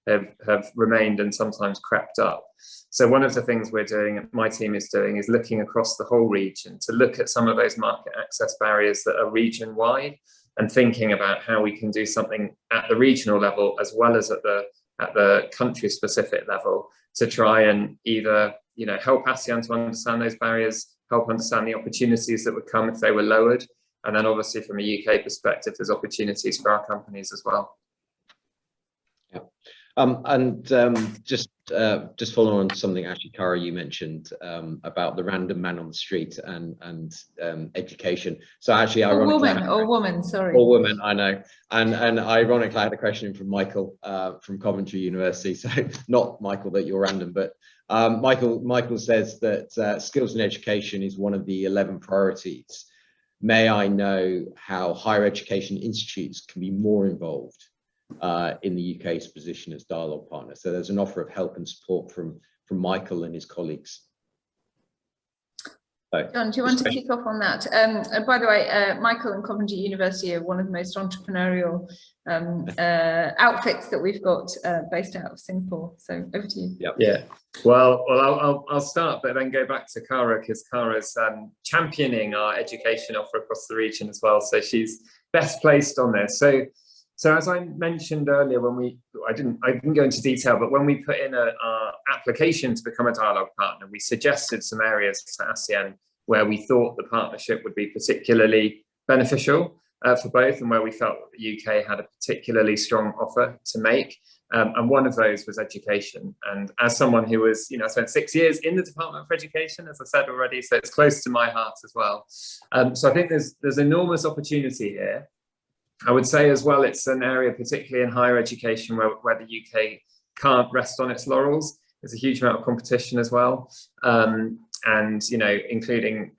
have remained and sometimes crept up. So one of the things we're doing, my team is doing, is looking across the whole region to look at some of those market access barriers that are region-wide, and thinking about how we can do something at the regional level as well as at the country-specific level to try and either, you know, help ASEAN to understand those barriers, help understand the opportunities that would come if they were lowered, and then obviously from a UK perspective, there's opportunities for our companies as well. Yeah, just following on to something actually, Cara, you mentioned about the random man on the street and education. So actually, ironically, or woman, sorry. Or woman, I know. And ironically, I had a question from Michael from Coventry University. So not Michael that you're random, but Michael says that skills and education is one of the 11 priorities. May I know how higher education institutes can be more involved in the UK's position as dialogue partner? So there's an offer of help and support from Michael and his colleagues. So, John, do you want to kick off on that? By the way, Michael and Coventry University are one of the most entrepreneurial outfits that we've got based out of Singapore. So over to you. Yep. Yeah. Well, I'll start, but then go back to Cara, because Cara's championing our education offer across the region as well. So she's best placed on this. So as I mentioned earlier, I didn't go into detail, but when we put in our application to become a dialogue partner, we suggested some areas to ASEAN where we thought the partnership would be particularly beneficial for both, and where we felt that the UK had a particularly strong offer to make. And one of those was education. And as someone who was, you know, I spent 6 years in the Department for Education, as I said already, so it's close to my heart as well. So I think there's enormous opportunity here. I would say as well, it's an area, particularly in higher education, where the UK can't rest on its laurels. There's a huge amount of competition as well. and including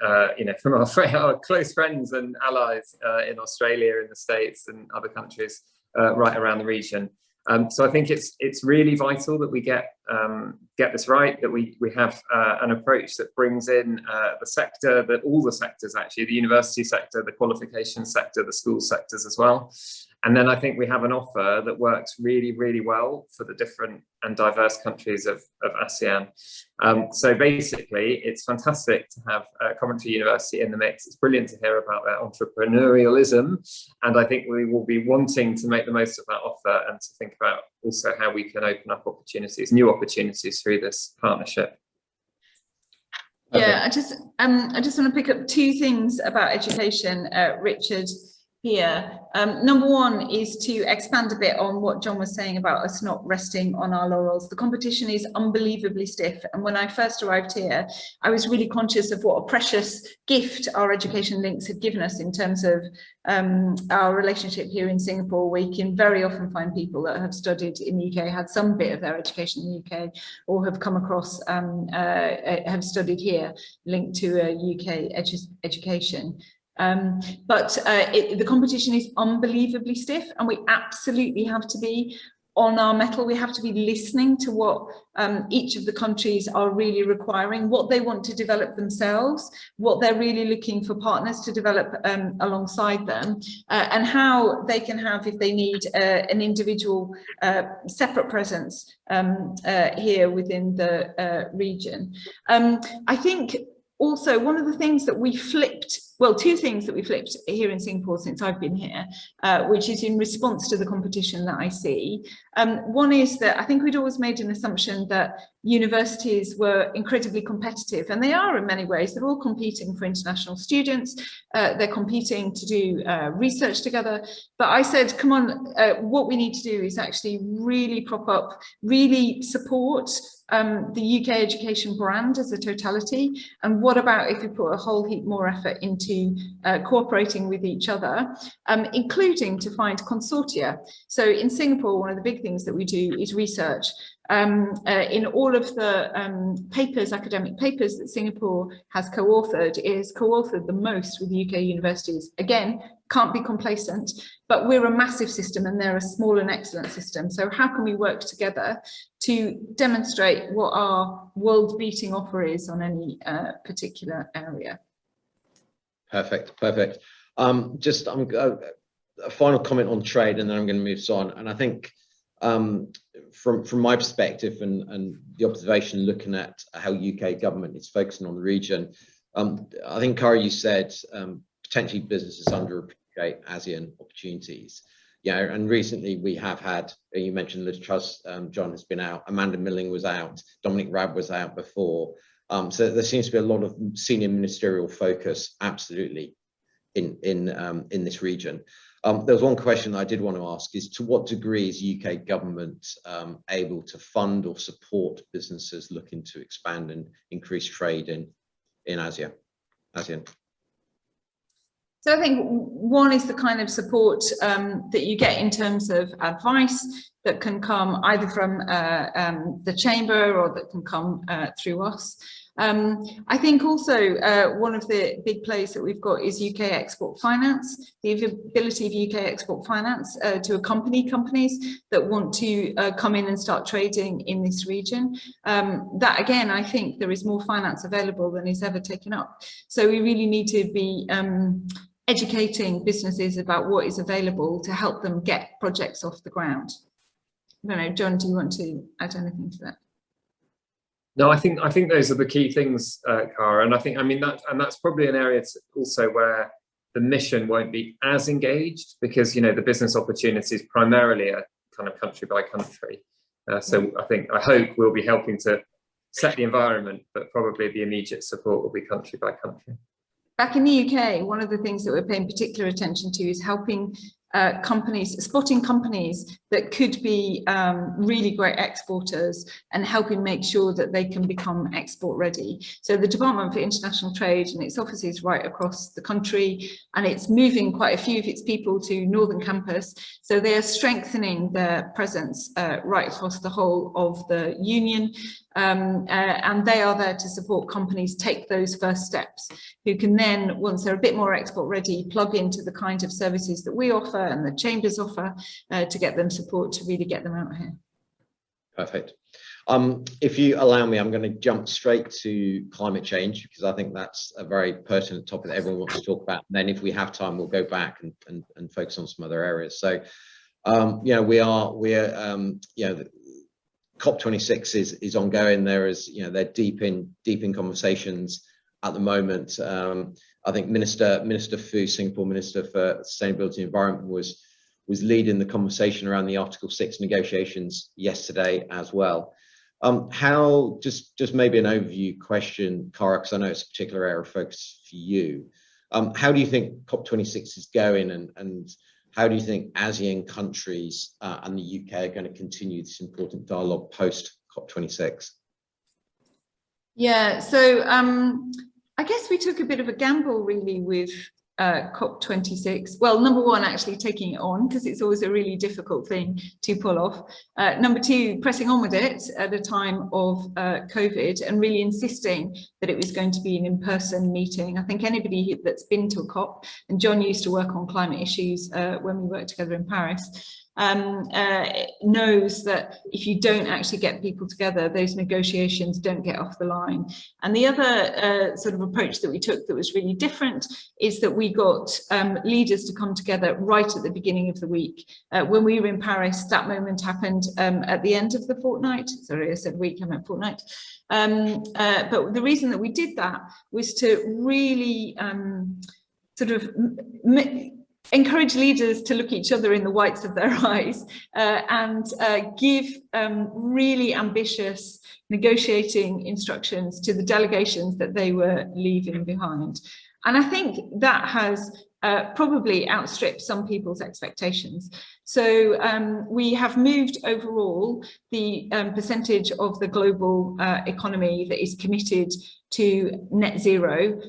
from our close friends and allies in Australia, in the States, and other countries right around the region. So I think it's really vital that we get this right, that we have an approach that brings in the sector, that all the sectors actually, the university sector, the qualification sector, the school sectors as well. And then I think we have an offer that works really, really well for the different and diverse countries of ASEAN. So basically, it's fantastic to have Coventry University in the mix. It's brilliant to hear about their entrepreneurialism. And I think we will be wanting to make the most of that offer and to think about also how we can open up opportunities, new opportunities through this partnership. Yeah, I just want to pick up two things about education, Richard, here. Number one is to expand a bit on what John was saying about us not resting on our laurels. The competition is unbelievably stiff, and when I first arrived here, I was really conscious of what a precious gift our education links had given us in terms of our relationship here in Singapore, where you can very often find people that have studied in the UK, had some bit of their education in the UK, or have come across, have studied here, linked to a UK education. But the competition is unbelievably stiff, and we absolutely have to be on our mettle. We have to be listening to what each of the countries are really requiring, what they want to develop themselves, what they're really looking for partners to develop alongside them, and how they can have, if they need, an individual separate presence here within the region. I think also one of the things that we flipped, well, two things that we flipped here in Singapore since I've been here, which is in response to the competition that I see. One is that I think we'd always made an assumption that universities were incredibly competitive, and they are in many ways. They're all competing for international students, they're competing to do research together. But I said, come on, what we need to do is actually really prop up, really support the UK education brand as a totality. And what about if we put a whole heap more effort into cooperating with each other, including to find consortia. So in Singapore, one of the big things that we do is research. In all of the papers, academic papers that Singapore has co-authored, it has co-authored the most with UK universities. Again, can't be complacent, but we're a massive system and they're a small and excellent system. So how can we work together to demonstrate what our world-beating offer is on any particular area? Perfect, perfect. Just a final comment on trade, and then I'm going to move on. And I think from my perspective and the observation looking at how UK government is focusing on the region, I think, Cara, you said potentially businesses underappreciate ASEAN opportunities. Yeah, and recently we have had, you mentioned Liz Truss, John has been out, Amanda Milling was out, Dominic Raab was out before. So there seems to be a lot of senior ministerial focus, absolutely, in this region. There was one question I did want to ask is, to what degree is UK government able to fund or support businesses looking to expand and increase trade in ASEAN? So I think one is the kind of support that you get in terms of advice that can come either from the chamber or that can come through us. I think also one of the big plays that we've got is UK export finance, the ability of UK export finance to accompany companies that want to come in and start trading in this region. That again, I think there is more finance available than is ever taken up. So we really need to be educating businesses about what is available to help them get projects off the ground. I don't know, John, do you want to add anything to that? No, I think those are the key things, Cara, and I mean that's probably an area also where the mission won't be as engaged, because the business opportunities primarily are kind of country by country. So I hope we'll be helping to set the environment, but probably the immediate support will be country by country. Back in the UK, one of the things that we're paying particular attention to is helping spotting companies that could be really great exporters and helping make sure that they can become export ready. So the Department for International Trade and its offices right across the country, and it's moving quite a few of its people to Northern Campus. So they are strengthening their presence right across the whole of the union. and they are there to support companies take those first steps, who can then, once they're a bit more export ready, plug into the kind of services that we offer and the chambers offer to get them support to really get them out here. Perfect. If you allow me, I'm going to jump straight to climate change, because I think that's a very pertinent topic that everyone wants to talk about. And then if we have time, we'll go back and focus on some other areas. So, you know, you know, COP26 is ongoing. There is, you know, they're deep in conversations at the moment. I think Minister Fu, Singapore Minister for Sustainability and Environment, was leading the conversation around the Article 6 negotiations yesterday as well. How, just maybe an overview question, Cara, because I know it's a particular area of focus for you. How do you think COP26 is going, and how do you think ASEAN countries and the UK are going to continue this important dialogue post COP26? Yeah, so I guess we took a bit of a gamble really with COP26. Well, number one, actually taking it on, because it's always a really difficult thing to pull off. Number two, pressing on with it at a time of COVID and really insisting that it was going to be an in-person meeting. I think anybody that's been to a COP, and John used to work on climate issues when we worked together in Paris, knows that if you don't actually get people together, those negotiations don't get off the line. And the other sort of approach that we took that was really different is that we got leaders to come together right at the beginning of the week. When we were in Paris, that moment happened at the end of the fortnight. Sorry, I said week, I meant fortnight. But the reason that we did that was to really sort of encourage leaders to look each other in the whites of their eyes and give really ambitious negotiating instructions to the delegations that they were leaving behind. And I think that has probably outstripped some people's expectations. So we have moved overall the percentage of the global economy that is committed to net zero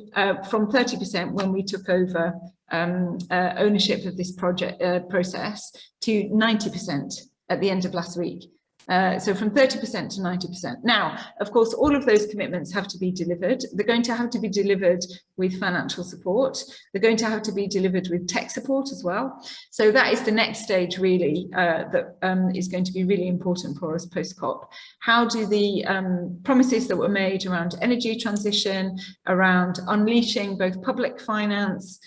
from 30% when we took over ownership of this project process to 90% at the end of last week. So from 30% to 90%. Now, of course, all of those commitments have to be delivered. They're going to have to be delivered with financial support. They're going to have to be delivered with tech support as well. So that is the next stage, really, that is going to be really important for us post-COP. How do the promises that were made around energy transition, around unleashing both public finance,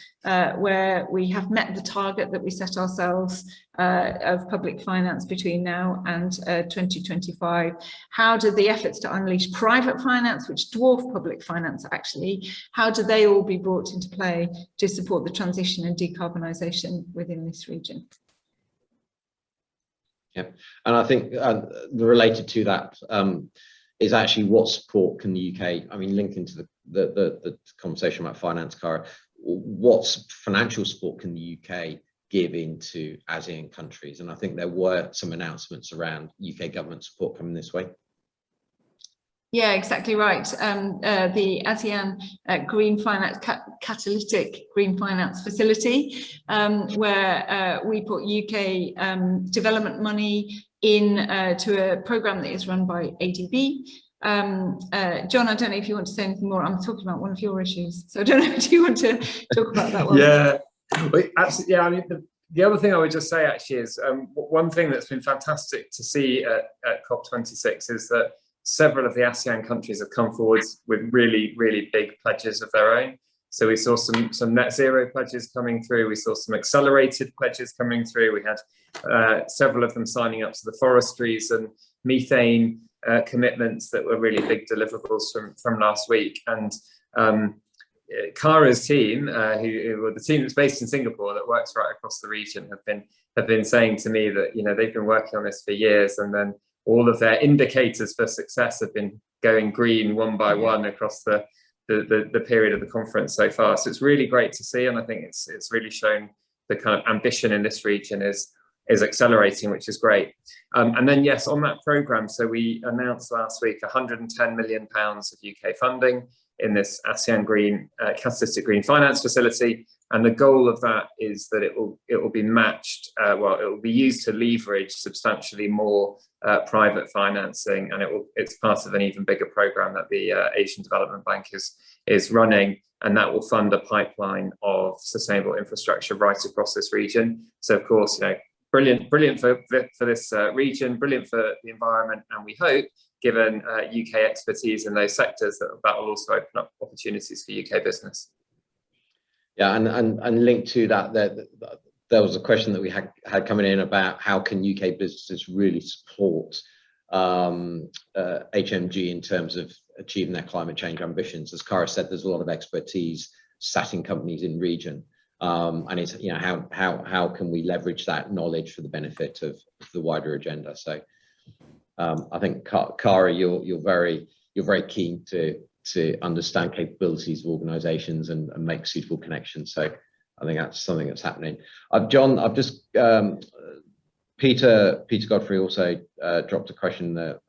where we have met the target that we set ourselves of public finance between now and 2025. How do the efforts to unleash private finance, which dwarf public finance actually, how do they all be brought into play to support the transition and decarbonisation within this region? Yeah, and I think related to that is actually what support can the UK, I mean, linking to the conversation about finance, Cara, what financial support can the UK give into ASEAN countries? And I think there were some announcements around UK government support coming this way. Yeah, exactly right. The ASEAN Green Finance Catalytic Green Finance Facility, where we put UK development money in to a programme that is run by ADB. John, I don't know if you want to say anything more. I'm talking about one of your issues, so I don't know. Do you want to talk about that one? Yeah, absolutely. Yeah, I mean, the other thing I would just say actually is one thing that's been fantastic to see at COP26 is that several of the ASEAN countries have come forward with really, really big pledges of their own. So we saw some net zero pledges coming through. We saw some accelerated pledges coming through. We had several of them signing up to the forestries and methane commitments that were really big deliverables from last week. And Cara's team, the team that's based in Singapore that works right across the region, have been saying to me that, you know, they've been working on this for years, and then all of their indicators for success have been going green one by one across the period of the conference so far. So it's really great to see, and I think it's really shown the kind of ambition in this region is accelerating, which is great. And then, yes, on that programme, so we announced last week £110 million of UK funding. in this ASEAN Green Catalytic Green Finance Facility. And the goal of that is that it will be matched, it will be used to leverage substantially more private financing, and it's part of an even bigger program that the Asian Development Bank is running, and that will fund a pipeline of sustainable infrastructure right across this region. So of course, brilliant for this region, brilliant for the environment, and we hope, given UK expertise in those sectors, that will also open up opportunities for UK business. Yeah, and linked to that, there was a question that we had coming in about how can UK businesses really support HMG in terms of achieving their climate change ambitions. As Cara said, there's a lot of expertise sat in companies in region, and it's how can we leverage that knowledge for the benefit of the wider agenda. So I think Cara, you're very keen to understand capabilities of organisations and make suitable connections. So I think that's something that's happening. John, I've just Peter Godfrey also dropped a question that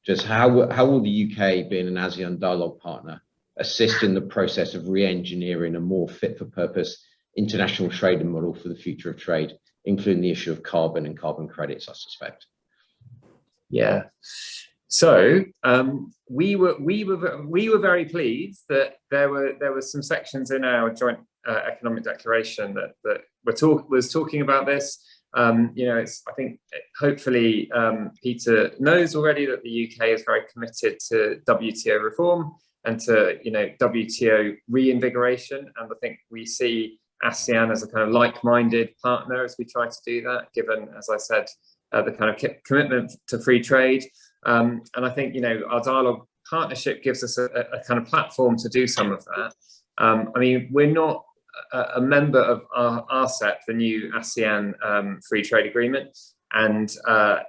just how will the UK, being an ASEAN dialogue partner, assist in the process of re-engineering a more fit for purpose international trading model for the future of trade, including the issue of carbon and carbon credits, I suspect. Yeah. So we were very pleased that there were some sections in our joint economic declaration that was talking about this. I think hopefully Peter knows already that the UK is very committed to WTO reform and to WTO reinvigoration, and I think we see ASEAN as a kind of like-minded partner as we try to do that, given, as I said, the kind of commitment to free trade. And I think, our dialogue partnership gives us a kind of platform to do some of that. I mean, we're not a member of RCEP, the new ASEAN free trade agreement, and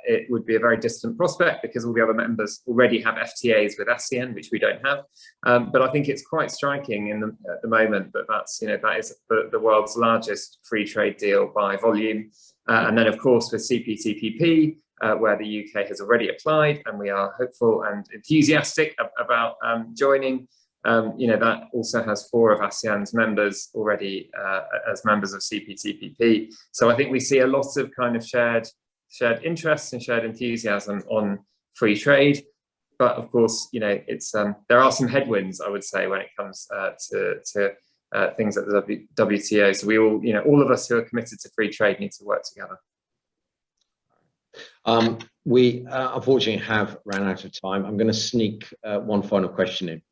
it would be a very distant prospect because all the other members already have FTAs with ASEAN, which we don't have. But I think it's quite striking at the moment that that is the world's largest free trade deal by volume. And then, of course, with CPTPP, where the UK has already applied, and we are hopeful and enthusiastic about joining. That also has 4 of ASEAN's members already as members of CPTPP. So I think we see a lot of kind of shared interests and shared enthusiasm on free trade. But of course, it's there are some headwinds, I would say, when it comes to things like the WTO. So we all of us who are committed to free trade need to work together. We unfortunately have ran out of time. I'm going to sneak one final question in.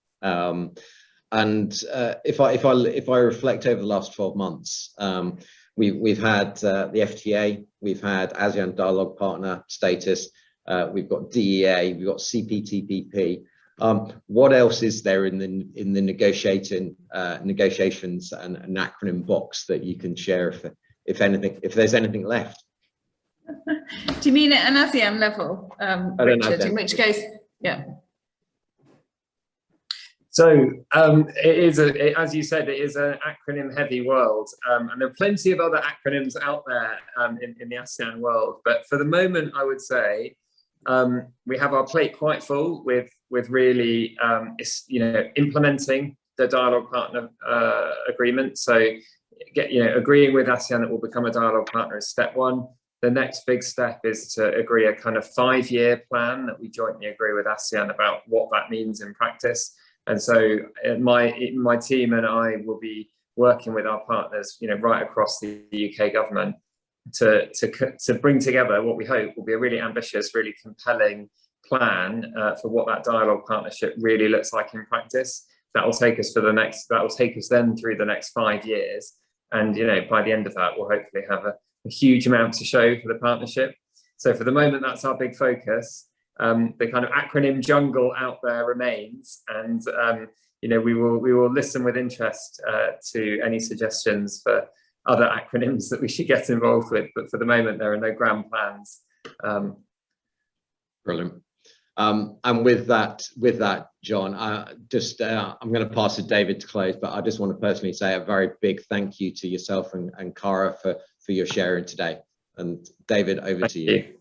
If I reflect over the last 12 months, we've had the FTA, we've had ASEAN dialogue partner status, we've got DEA, we've got CPTPP. What else is there in the negotiations and an acronym box that you can share, if there's anything left? Do you mean at an ASEAN level, Richard? In which case, yeah. So it is, as you said, it is an acronym-heavy world, and there are plenty of other acronyms out there in the ASEAN world. But for the moment, I would say we have our plate quite full with really implementing the dialogue partner agreement. So agreeing with ASEAN that we'll become a dialogue partner is step one. The next big step is to agree a kind of 5-year plan that we jointly agree with ASEAN about what that means in practice. And so my team and I will be working with our partners, right across the UK government to bring together what we hope will be a really ambitious, really compelling plan for what that dialogue partnership really looks like in practice. That will take us then through the next 5 years. And, by the end of that, we'll hopefully have a huge amount to show for the partnership. So for the moment, that's our big focus. The kind of acronym jungle out there remains, and we will listen with interest to any suggestions for other acronyms that we should get involved with. But for the moment, there are no grand plans. Brilliant. And with that, John, I'm going to pass to David to close, but I just want to personally say a very big thank you to yourself and Cara for your sharing today. And David, over to you.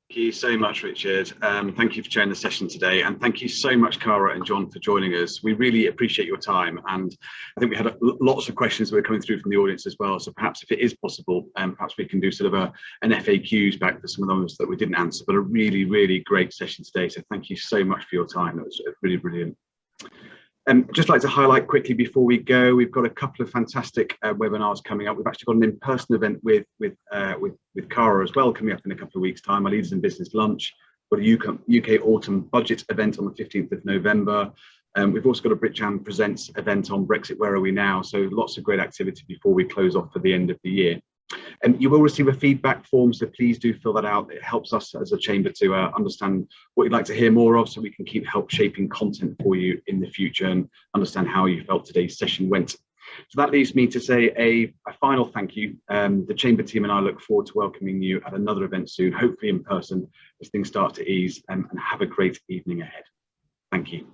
Thank you so much, Richard. Thank you for chairing the session today, and thank you so much, Cara and John, for joining us. We really appreciate your time, and I think we had lots of questions that were coming through from the audience as well. So perhaps, if it is possible, perhaps we can do sort of an FAQs back for some of those that we didn't answer. But a really, really great session today. So thank you so much for your time. That was really brilliant. Just like to highlight quickly before we go, we've got a couple of fantastic webinars coming up. We've actually got an in-person event with Cara as well coming up in a couple of weeks' time. Our Leaders in Business Lunch. We've got a UK Autumn Budget event on the 15th of November. We've also got a BritCham Presents event on Brexit, Where Are We Now? So lots of great activity before we close off for the end of the year. You will receive a feedback form, so please do fill that out. It helps us as a chamber to understand what you'd like to hear more of, so we can keep shaping content for you in the future and understand how you felt today's session went. So that leaves me to say a final thank you. The chamber team and I look forward to welcoming you at another event soon, hopefully in person, as things start to ease, and have a great evening ahead. Thank you.